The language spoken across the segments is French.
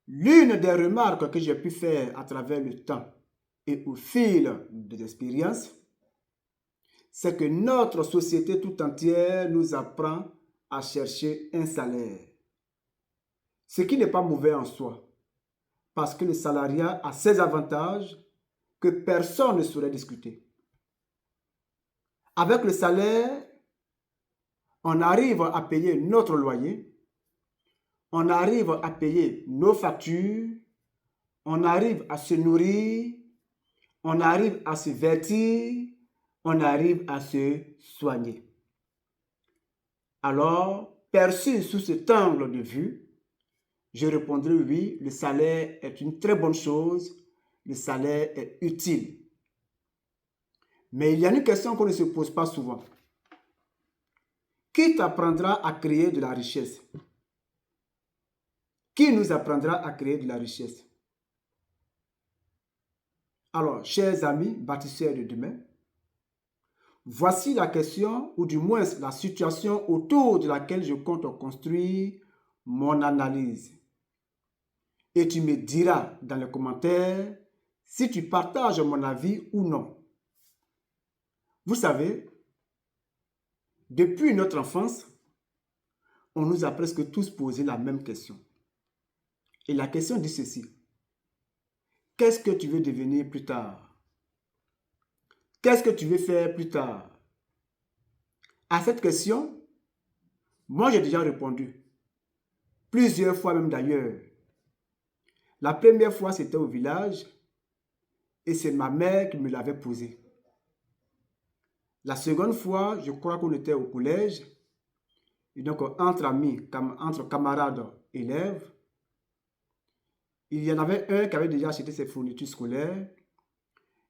L'une des remarques que j'ai pu faire à travers le temps et au fil des expériences, c'est que notre société tout entière nous apprend à chercher un salaire. Ce qui n'est pas mauvais en soi, parce que le salariat a ses avantages que personne ne saurait discuter. Avec le salaire, on arrive à payer notre loyer, on arrive à payer nos factures, on arrive à se nourrir, on arrive à se vêtir, on arrive à se soigner. Alors, perçu sous cet angle de vue, je répondrai oui, le salaire est une très bonne chose, le salaire est utile. Mais il y a une question qu'on ne se pose pas souvent. Qui t'apprendra à créer de la richesse? Qui nous apprendra à créer de la richesse? Alors, chers amis bâtisseurs de demain, voici la question, ou du moins la situation autour de laquelle je compte construire mon analyse. Et tu me diras dans les commentaires si tu partages mon avis ou non. Vous savez, depuis notre enfance, on nous a presque tous posé la même question. Et la question dit ceci. Qu'est-ce que tu veux devenir plus tard? Qu'est-ce que tu veux faire plus tard? À cette question, moi j'ai déjà répondu. Plusieurs fois même d'ailleurs. La première fois, c'était au village et c'est ma mère qui me l'avait posée. La seconde fois, je crois qu'on était au collège. Et donc, entre amis, entre camarades élèves, il y en avait un qui avait déjà acheté ses fournitures scolaires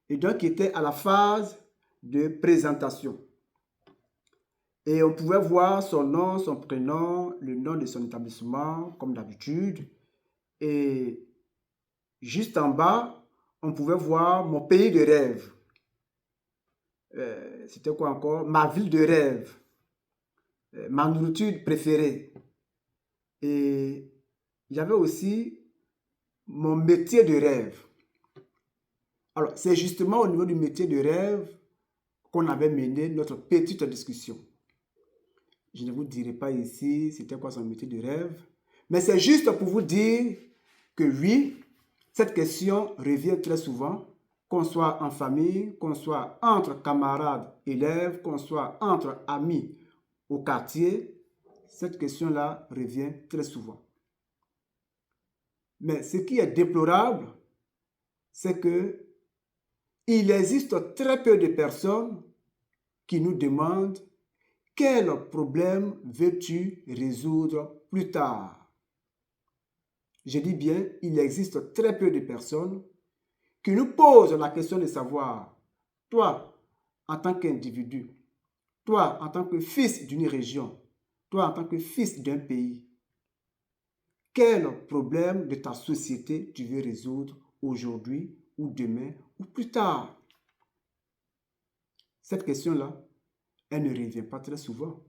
et donc qui était à la phase de présentation. Et on pouvait voir son nom, son prénom, le nom de son établissement, comme d'habitude. Et juste en bas, on pouvait voir mon pays de rêve. C'était quoi encore? Ma ville de rêve. Ma nourriture préférée. Et il y avait aussi mon métier de rêve. Alors, c'est justement au niveau du métier de rêve qu'on avait mené notre petite discussion. Je ne vous dirai pas ici c'était quoi son métier de rêve, mais c'est juste pour vous dire que oui, cette question revient très souvent, qu'on soit en famille, qu'on soit entre camarades, élèves, qu'on soit entre amis au quartier, cette question-là revient très souvent. Mais ce qui est déplorable, c'est que il existe très peu de personnes qui nous demandent quel problème veux-tu résoudre plus tard? Je dis bien, il existe très peu de personnes qui nous posent la question de savoir, toi, en tant qu'individu, toi, en tant que fils d'une région, toi, en tant que fils d'un pays, quel problème de ta société tu veux résoudre aujourd'hui ou demain ou plus tard? Cette question-là, elle ne revient pas très souvent.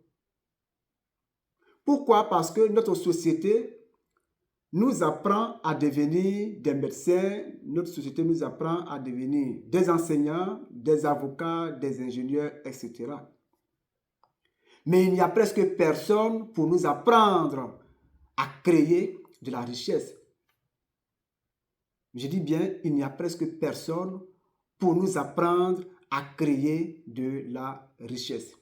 Pourquoi? Parce que notre société nous apprend à devenir des médecins, notre société nous apprend à devenir des enseignants, des avocats, des ingénieurs, etc. Mais il n'y a presque personne pour nous apprendre à créer de la richesse. Je dis bien, il n'y a presque personne pour nous apprendre à créer de la richesse.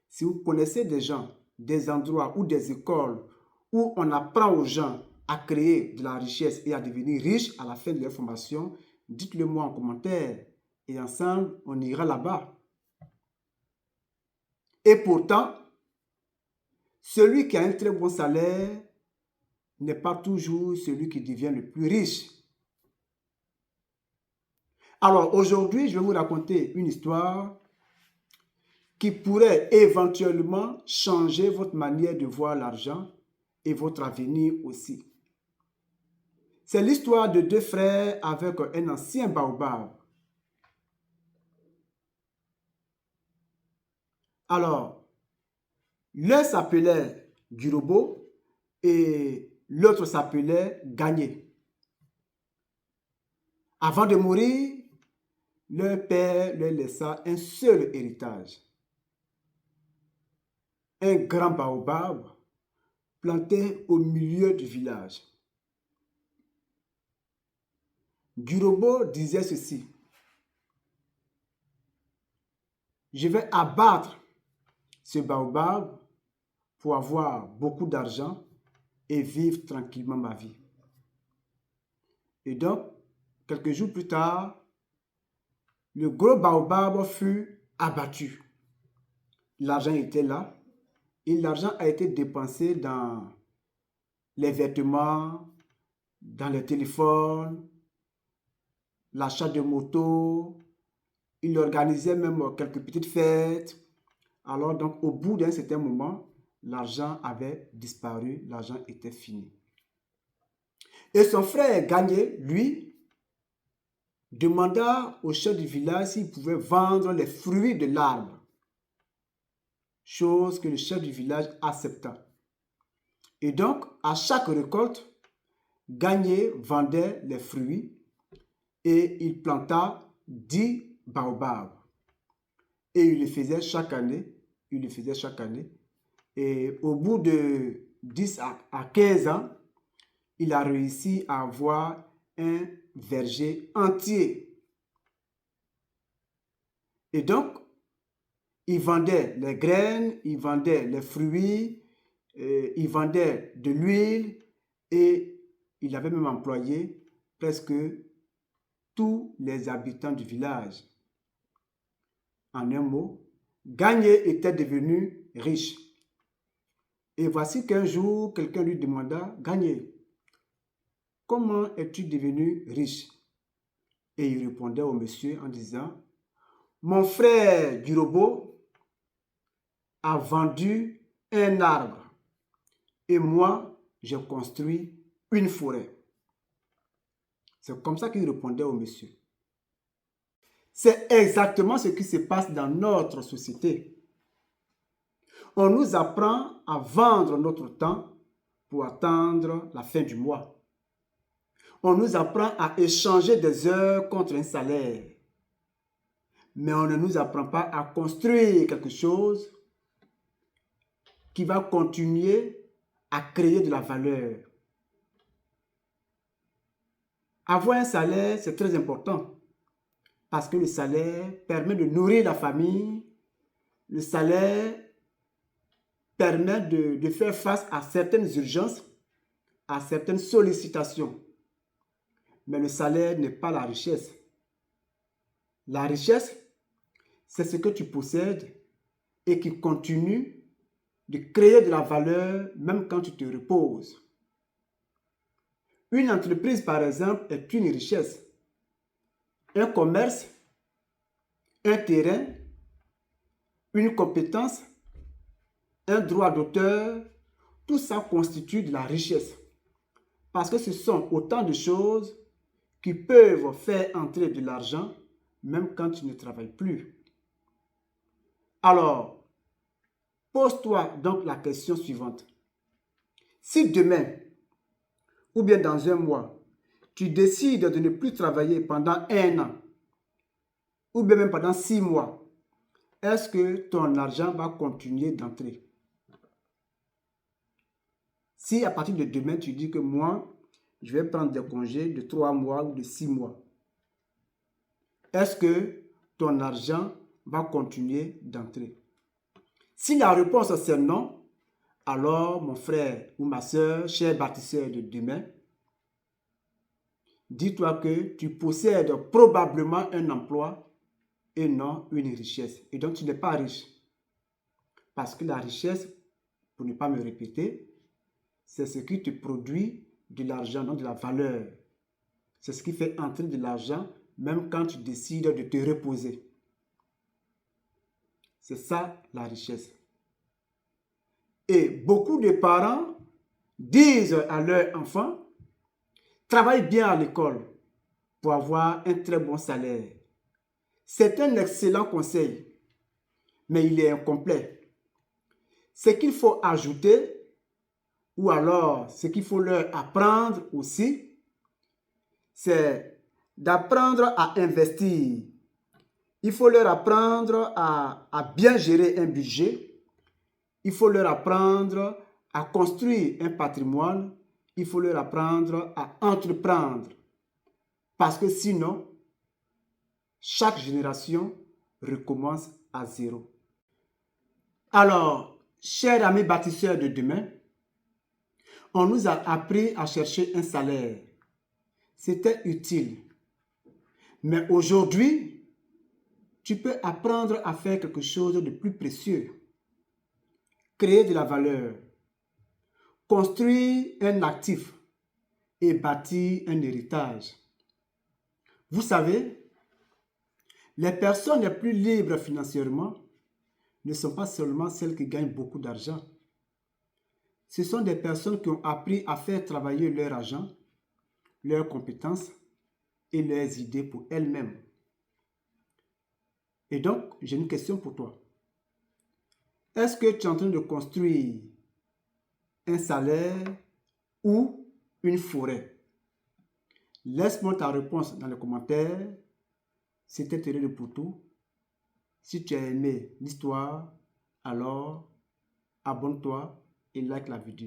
Si vous connaissez des gens, des endroits ou des écoles où on apprend aux gens à créer de la richesse et à devenir riches à la fin de leur formation, dites-le moi en commentaire et ensemble, on ira là-bas. Et pourtant, celui qui a un très bon salaire n'est pas toujours celui qui devient le plus riche. Alors aujourd'hui, je vais vous raconter une histoire qui pourrait éventuellement changer votre manière de voir l'argent et votre avenir aussi. C'est l'histoire de deux frères avec un ancien baobab. Alors, l'un s'appelait Guirobo et L'autre s'appelait Gagné. Avant de mourir, leur père leur laissa un seul héritage. Un grand baobab planté au milieu du village. Guirobo disait ceci: je vais abattre ce baobab pour avoir beaucoup d'argent et vivre tranquillement ma vie. Et donc, quelques jours plus tard, le gros baobab fut abattu. L'argent était là et l'argent a été dépensé dans les vêtements, dans les téléphones, l'achat de motos. Il organisait même quelques petites fêtes. Alors donc, au bout d'un certain moment, l'argent avait disparu, l'argent était fini. Et son frère Gagné, lui, demanda au chef du village s'il pouvait vendre les fruits de l'arbre. Chose que le chef du village accepta. Et donc, à chaque récolte, Gagné vendait les fruits et il planta 10 baobabs. Et il le faisait chaque année. Il le faisait chaque année. Et au bout de 10 à 15 ans, il a réussi à avoir un verger entier. Et donc, il vendait les graines, il vendait les fruits, il vendait de l'huile et il avait même employé presque tous les habitants du village. En un mot, Gagné était devenu riche. Et voici qu'un jour, quelqu'un lui demanda: Gagné, comment es-tu devenu riche? Et il répondait au monsieur en disant: mon frère Guirobo a vendu un arbre et moi, j'ai construit une forêt. C'est comme ça qu'il répondait au monsieur. C'est exactement ce qui se passe dans notre société. On nous apprend à vendre notre temps pour attendre la fin du mois. On nous apprend à échanger des heures contre un salaire. Mais on ne nous apprend pas à construire quelque chose qui va continuer à créer de la valeur. Avoir un salaire, c'est très important parce que le salaire permet de nourrir la famille. Le salaire permet de faire face à certaines urgences, à certaines sollicitations. Mais le salaire n'est pas la richesse. La richesse, c'est ce que tu possèdes et qui continue de créer de la valeur même quand tu te reposes. Une entreprise, par exemple, est une richesse. Un commerce, un terrain, une compétence, un droit d'auteur, tout ça constitue de la richesse. Parce que ce sont autant de choses qui peuvent faire entrer de l'argent même quand tu ne travailles plus. Alors, pose-toi donc la question suivante. Si demain, ou bien dans un mois, tu décides de ne plus travailler pendant 1 an, ou bien même pendant 6 mois, est-ce que ton argent va continuer d'entrer? Si à partir de demain, tu dis que moi, je vais prendre des congés de 3 mois ou de 6 mois, est-ce que ton argent va continuer d'entrer? Si la réponse c'est non, alors mon frère ou ma soeur, cher bâtisseur de demain, dis-toi que tu possèdes probablement un emploi et non une richesse. Et donc tu n'es pas riche. Parce que la richesse, pour ne pas me répéter, c'est ce qui te produit de l'argent, donc de la valeur. C'est ce qui fait entrer de l'argent même quand tu décides de te reposer. C'est ça la richesse. Et beaucoup de parents disent à leurs enfants: travaille bien à l'école pour avoir un très bon salaire. C'est un excellent conseil, mais il est incomplet. Ce qu'il faut ajouter, ou alors ce qu'il faut leur apprendre aussi, c'est d'apprendre à investir. Il faut leur apprendre à bien gérer un budget. Il faut leur apprendre à construire un patrimoine. Il faut leur apprendre à entreprendre. Parce que sinon, chaque génération recommence à zéro. Alors, chers amis bâtisseurs de demain, on nous a appris à chercher un salaire. C'était utile. Mais aujourd'hui, tu peux apprendre à faire quelque chose de plus précieux. Créer de la valeur. Construire un actif et bâtir un héritage. Vous savez, les personnes les plus libres financièrement ne sont pas seulement celles qui gagnent beaucoup d'argent. Ce sont des personnes qui ont appris à faire travailler leur argent, leurs compétences et leurs idées pour elles-mêmes. Et donc, j'ai une question pour toi. Est-ce que tu es en train de construire un salaire ou une forêt? Laisse-moi ta réponse dans les commentaires. C'était Thierry Le Poutou. Si tu as aimé l'histoire, alors abonne-toi et like la vidéo.